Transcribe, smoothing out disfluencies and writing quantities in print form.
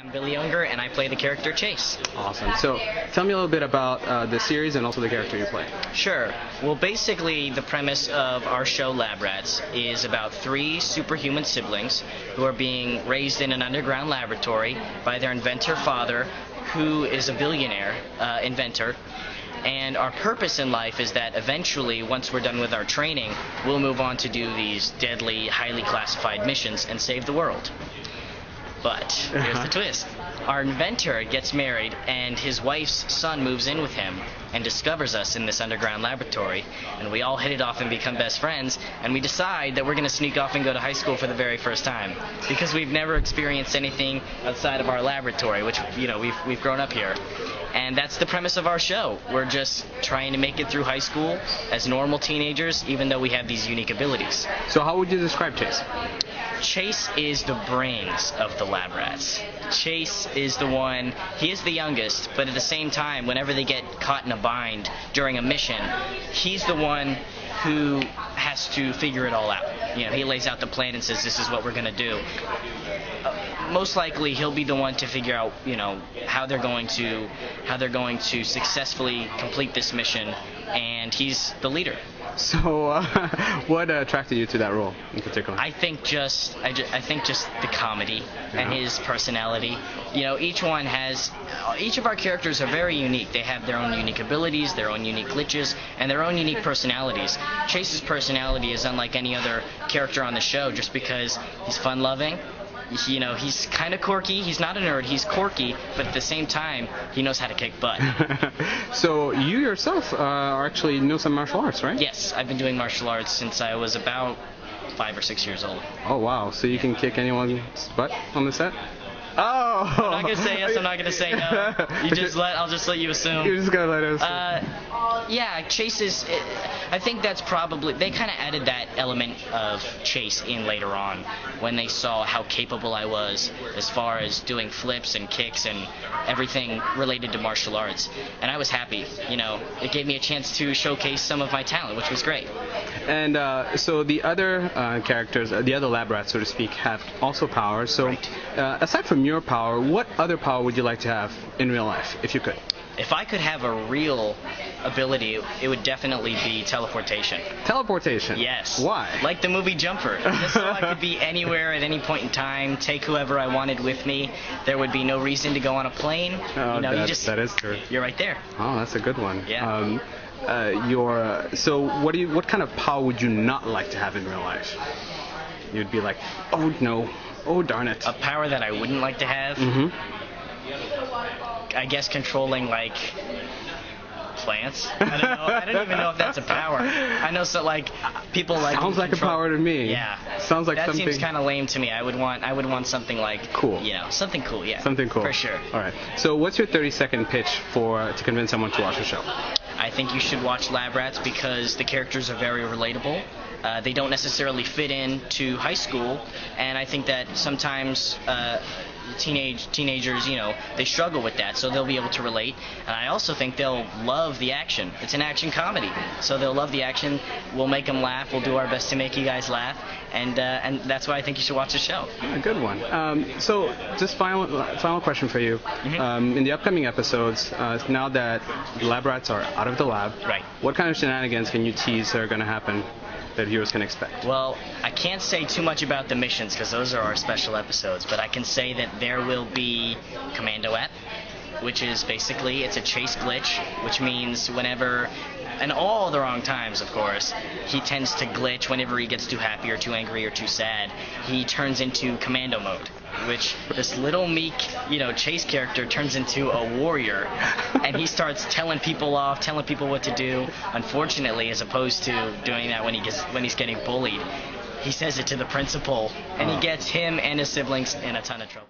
I'm Billy Unger, and I play the character Chase. Awesome. So tell me a little bit about the series and also the character you play. Sure. Well, basically, the premise of our show, Lab Rats, is about three superhuman siblings who are being raised in an underground laboratory by their inventor father, who is a billionaire inventor. And our purpose in life is that eventually, once we're done with our training, we'll move on to do these deadly, highly classified missions and save the world. But here's the twist. Our inventor gets married, and his wife's son moves in with him and discovers us in this underground laboratory. And we all hit it off and become best friends, and we decide that we're going to sneak off and go to high school for the very first time. Because we've never experienced anything outside of our laboratory, which, you know, we've grown up here. And that's the premise of our show. We're just trying to make it through high school as normal teenagers, even though we have these unique abilities. So how would you describe Chase? Chase is the brains of the Lab Rats. Chase is the one, he is the youngest, but at the same time, whenever they get caught in a bind during a mission, he's the one who has to figure it all out. You know, he lays out the plan and says, this is what we're going to do. Most likely, he'll be the one to figure out, you know, how they're going to successfully complete this mission, and he's the leader. So, what attracted you to that role in particular? I think just the comedy and his personality. You know, each of our characters are very unique. They have their own unique abilities, their own unique glitches, and their own unique personalities. Chase's personality is unlike any other character on the show, just because he's fun-loving. You know, he's kind of quirky. He's not a nerd. He's quirky, but at the same time, he knows how to kick butt. So you yourself actually know some martial arts, right? Yes, I've been doing martial arts since I was about 5 or 6 years old. Oh wow! So you can kick anyone's butt on the set? Oh! I'm not gonna say yes. I'm not gonna say no. I'll just let you assume. You're just gonna let us. Yeah, Chase is. I think that's probably, they kind of added that element of Chase in later on when they saw how capable I was as far as doing flips and kicks and everything related to martial arts. And I was happy. You know, it gave me a chance to showcase some of my talent, which was great. And so the other characters, the other lab rats, so to speak, have also powers. So right. Aside from your power, what other power would you like to have in real life, if you could? If I could have a real ability, it would definitely be teleportation. Teleportation? Yes. Why? Like the movie Jumper. Just so I could be anywhere at any point in time, take whoever I wanted with me. There would be no reason to go on a plane. Oh, you know, that is true. You're right there. Oh, that's a good one. Yeah. So what kind of power would you not like to have in real life? You'd be like, oh no, oh darn it. A power that I wouldn't like to have? Mm-hmm. I guess controlling, like, plants. I don't know. I don't even know if that's a power. I know, so like people like. Sounds like a power to me. Yeah. Sounds like that something. That seems kind of lame to me. I would want something like cool. You know, something cool. Yeah. Something cool. For sure. All right. So what's your 30-second pitch to convince someone to watch the show? I think you should watch Lab Rats because the characters are very relatable. They don't necessarily fit into high school, and I think that sometimes teenagers, you know, they struggle with that, so they'll be able to relate. And I also think they'll love the action. It's an action comedy, so they'll love the action. We'll make them laugh. We'll do our best to make you guys laugh, and that's why I think you should watch the show. A good one. So just final question for you. Mm-hmm. In the upcoming episodes, now that the lab rats are out of the lab, right, what kind of shenanigans can you tease are going to happen that viewers can expect? Well, I can't say too much about the missions because those are our special episodes, but I can say that there will be Commando app, which is basically, it's a chase glitch, which means whenever, and all the wrong times, of course, he tends to glitch whenever he gets too happy or too angry or too sad. He turns into commando mode, which this little meek, you know, Chase character turns into a warrior, and he starts telling people off, telling people what to do. Unfortunately, as opposed to doing that when he's getting bullied, he says it to the principal, and he gets him and his siblings in a ton of trouble.